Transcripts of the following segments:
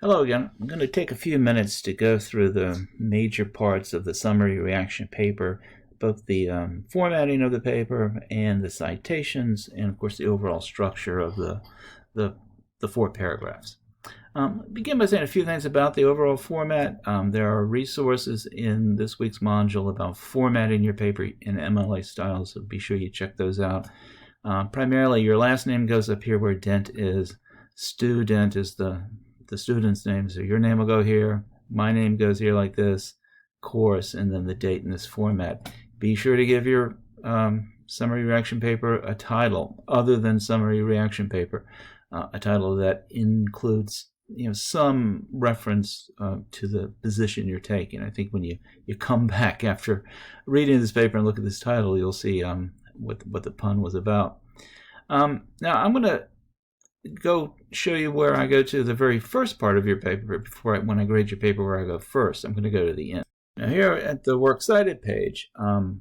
Hello again. I'm going to take a few minutes to go through the major parts of the summary reaction paper, both the formatting of the paper and the citations, and of course the overall structure of the 4 paragraphs. Begin by saying a few things about the overall format. There are resources in this week's module about formatting your paper in MLA style, so be sure you check those out. Primarily, your last name goes up here where Dent is. Student is the student's name, so your name will go here, my name goes here like this, course, and then the date in this format. Be sure to give your summary reaction paper a title other than summary reaction paper, a title that includes some reference to the position you're taking. I think when you come back after reading this paper and look at this title, you'll see what the pun was about. Now I'm going to go show you where I go to the very first part of your paper when I grade your paper, where I go first. I'm going to go to the end. Now here at the Works Cited page,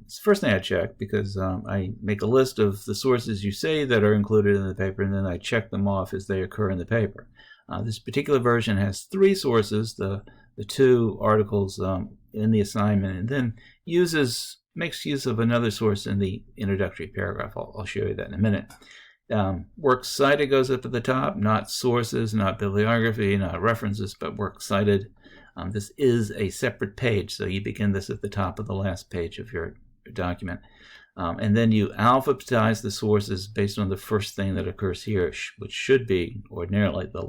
it's the first thing I check because I make a list of the sources you say that are included in the paper, and then I check them off as they occur in the paper. This particular version has 3 sources, the 2 articles in the assignment, and then makes use of another source in the introductory paragraph. I'll show you that in a minute. Works cited goes up at the top, not sources, not bibliography, not references, but works cited. This is a separate page, so you begin this at the top of the last page of your document. And then you alphabetize the sources based on the first thing that occurs here, which should be ordinarily the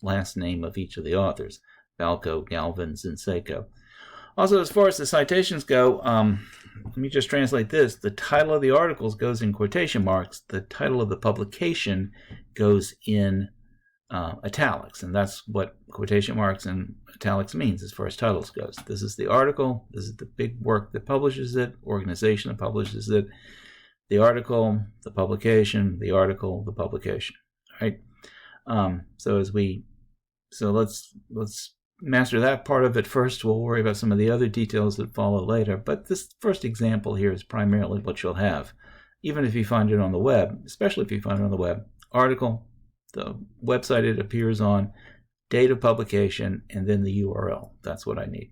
last name of each of the authors: Balco, Galvin, Zinceko. Also, as far as the citations go, let me just translate this. The title of the articles goes in quotation marks. The title of the publication goes in italics, and that's what quotation marks and italics means as far as titles goes. This is the article. This is the big work that publishes it, organization that publishes it, the article, the publication, the article, the publication. All right. So let's master that part of it first. We'll worry about some of the other details that follow later, but this first example here is primarily what you'll have, even if you find it on the web, especially if you find it on the web. Article, the website it appears on, date of publication, and then the URL. That's what I need.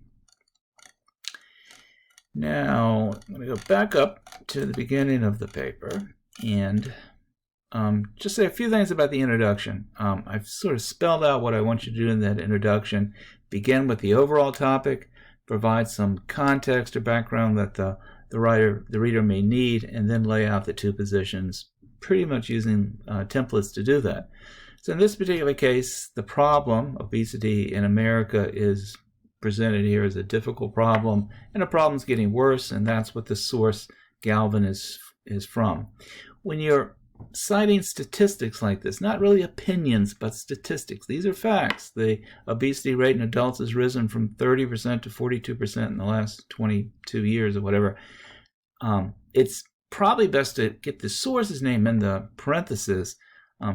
Now, I'm going to go back up to the beginning of the paper and just say a few things about the introduction. I've sort of spelled out what I want you to do in that introduction. Begin with the overall topic, provide some context or background that the reader may need, and then lay out the 2 positions, pretty much using templates to do that. So in this particular case, the problem, obesity in America, is presented here as a difficult problem, and a problem's getting worse, and that's what the source Galvin is from. When you're citing statistics like this, not really opinions, but statistics. These are facts. The obesity rate in adults has risen from 30% to 42% in the last 22 years or whatever. It's probably best to get the source's name in the parentheses.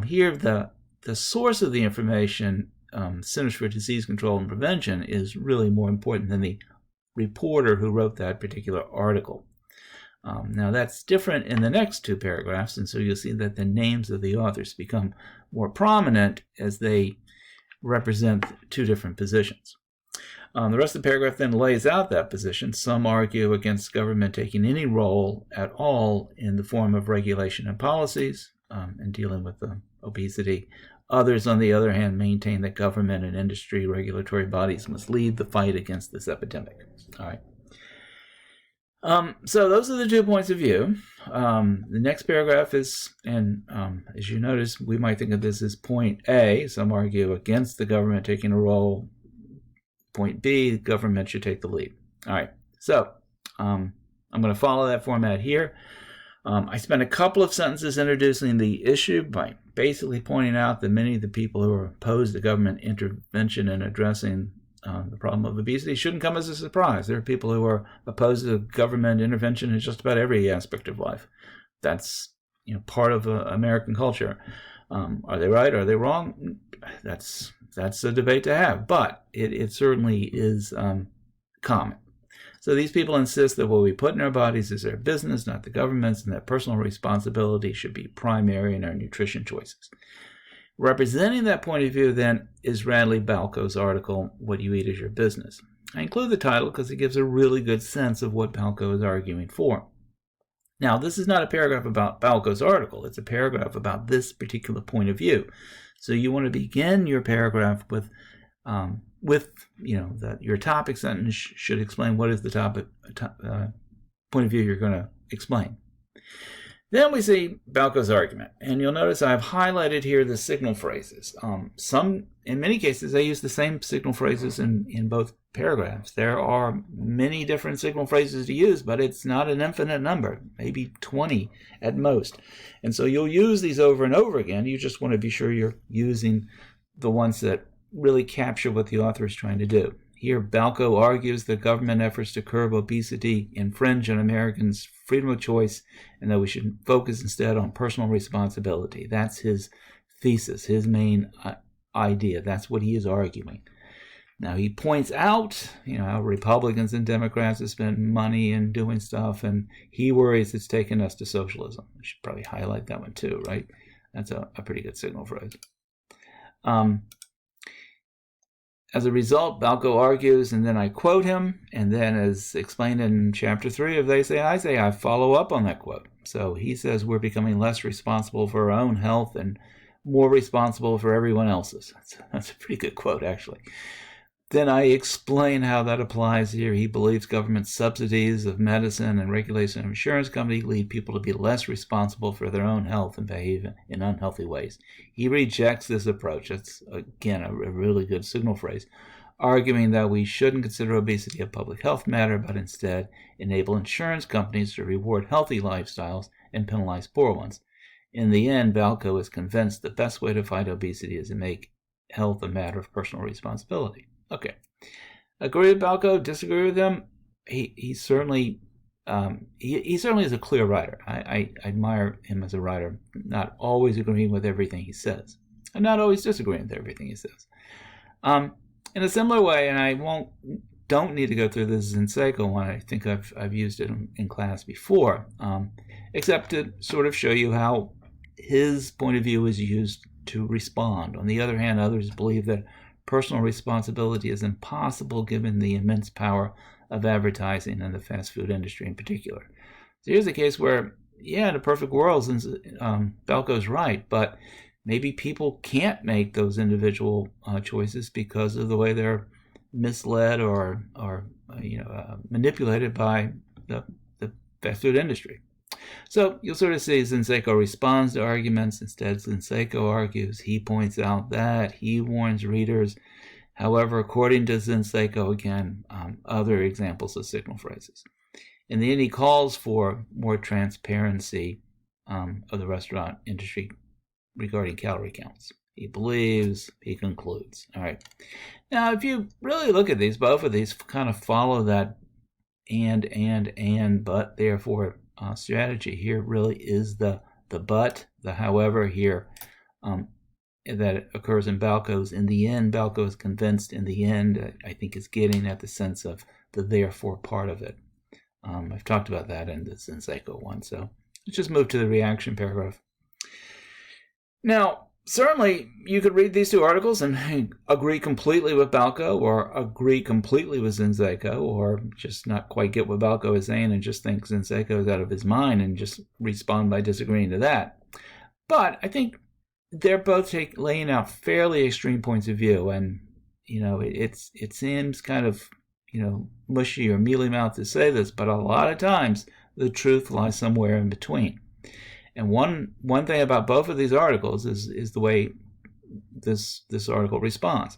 Here, the source of the information, Centers for Disease Control and Prevention, is really more important than the reporter who wrote that particular article. Now that's different in the next 2 paragraphs, and so you'll see that the names of the authors become more prominent as they represent 2 different positions. The rest of the paragraph then lays out that position. Some argue against government taking any role at all in the form of regulation and policies in dealing with the obesity. Others, on the other hand, maintain that government and industry regulatory bodies must lead the fight against this epidemic. All right. So those are the 2 points of view. The next paragraph is, and as you notice, we might think of this as point A. Some argue against the government taking a role. Point B, the government should take the lead. All right, so I'm going to follow that format here. I spent a couple of sentences introducing the issue by basically pointing out that many of the people who are opposed to government intervention in addressing the problem of obesity shouldn't come as a surprise. There are people who are opposed to government intervention in just about every aspect of life. That's part of American culture. Are they right? Are they wrong? That's a debate to have, but it certainly is common. So these people insist that what we put in our bodies is our business, not the government's, and that personal responsibility should be primary in our nutrition choices. Representing that point of view, then, is Radley Balko's article, What You Eat Is Your Business. I include the title because it gives a really good sense of what Balko is arguing for. Now, this is not a paragraph about Balko's article. It's a paragraph about this particular point of view. So you want to begin your paragraph with that your topic sentence should explain what is the point of view you're going to explain. Then we see Balko's argument, and you'll notice I've highlighted here the signal phrases. In many cases, I use the same signal phrases in both paragraphs. There are many different signal phrases to use, but it's not an infinite number, maybe 20 at most. And so you'll use these over and over again. You just want to be sure you're using the ones that really capture what the author is trying to do. Here, Balko argues that government efforts to curb obesity infringe on Americans' freedom of choice and that we should focus instead on personal responsibility. That's his thesis, his main idea. That's what he is arguing. Now, he points out, how Republicans and Democrats have spent money in doing stuff, and he worries it's taken us to socialism. I should probably highlight that one too, right? That's a pretty good signal phrase. As a result, Balko argues, and then I quote him, and then as explained in Chapter 3 of They Say, I Say, I follow up on that quote. So he says we're becoming less responsible for our own health and more responsible for everyone else's. That's a pretty good quote, actually. Then I explain how that applies here. He believes government subsidies of medicine and regulation of insurance companies lead people to be less responsible for their own health and behave in unhealthy ways. He rejects this approach. That's, again, a really good signal phrase, arguing that we shouldn't consider obesity a public health matter, but instead enable insurance companies to reward healthy lifestyles and penalize poor ones. In the end, Balko is convinced the best way to fight obesity is to make health a matter of personal responsibility. Okay, agree with Balko, disagree with him. He certainly is a clear writer. I admire him as a writer, not always agreeing with everything he says, and not always disagreeing with everything he says. In a similar way, and I don't need to go through this Zinczenko one. I think I've used it in class before, except to sort of show you how his point of view is used to respond. On the other hand, others believe that personal responsibility is impossible given the immense power of advertising and the fast food industry in particular. So here's a case where, in a perfect world, since Balko's right, but maybe people can't make those individual choices because of the way they're misled or manipulated by the fast food industry. So you'll sort of see Zinczenko responds to arguments. Instead, Zinczenko argues. He points out that. He warns readers. However, according to Zinczenko, again, other examples of signal phrases. In the end, he calls for more transparency of the restaurant industry regarding calorie counts. He believes, he concludes. All right. Now, if you really look at these, both of these kind of follow that but, therefore, strategy. Here really is the but, the however here that occurs in Balko's. In the end, Balko is convinced. In the end, I think is getting at the sense of the therefore part of it. I've talked about that in the Zinczenko one. So let's just move to the reaction paragraph. Now, certainly you could read these two articles and agree completely with Balko, or agree completely with Zinczenko, or just not quite get what Balko is saying and just think Zinczenko is out of his mind and just respond by disagreeing to that. But I think they're both laying out fairly extreme points of view, and it seems kind of mushy or mealy-mouthed to say this, but a lot of times the truth lies somewhere in between. And one thing about both of these articles is the way this article responds,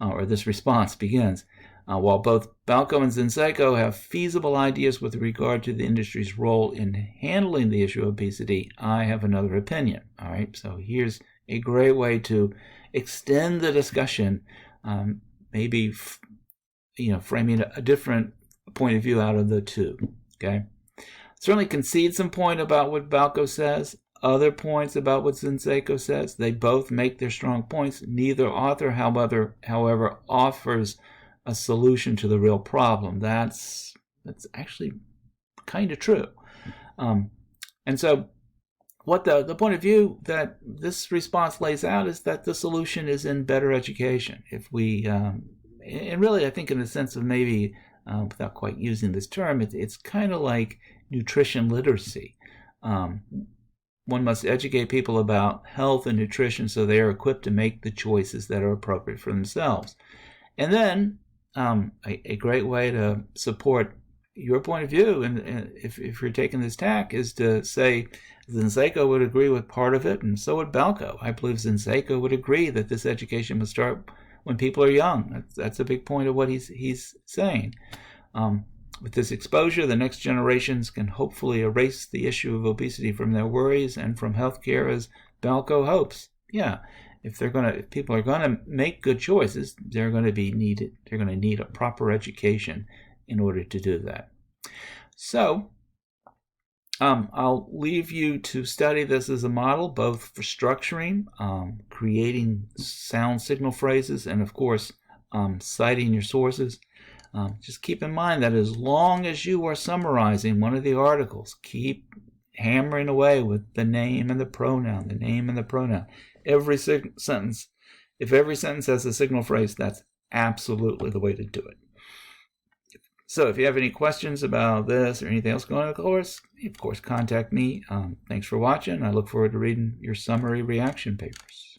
or this response begins. While both Balko and Zinczenko have feasible ideas with regard to the industry's role in handling the issue of obesity, I have another opinion. All right, so here's a great way to extend the discussion, maybe framing a different point of view out of the two. Okay. Certainly concede some point about what Balko says, other points about what Zinczenko says. They both make their strong points. Neither author, however, offers a solution to the real problem. That's actually kind of true. And so what the point of view that this response lays out is that the solution is in better education. If we, and really I think in the sense of maybe, without quite using this term, it's kind of like nutrition literacy. One must educate people about health and nutrition so they are equipped to make the choices that are appropriate for themselves. And then a great way to support your point of view, and if you're taking this tack, is to say Zinczenko would agree with part of it, and so would Balco. I believe Zinczenko would agree that this education must start when people are young. That's a big point of what he's saying. With this exposure, the next generations can hopefully erase the issue of obesity from their worries and from healthcare, as Balco hopes. Yeah, if people are gonna make good choices, they're going to need a proper education in order to do that. So, I'll leave you to study this as a model, both for structuring, creating sound signal phrases, and of course, citing your sources. Just keep in mind that as long as you are summarizing one of the articles, keep hammering away with the name and the pronoun, the name and the pronoun. Every sentence, if every sentence has a signal phrase, that's absolutely the way to do it. So if you have any questions about this or anything else going on in the course, of course, contact me. Thanks for watching. I look forward to reading your summary reaction papers.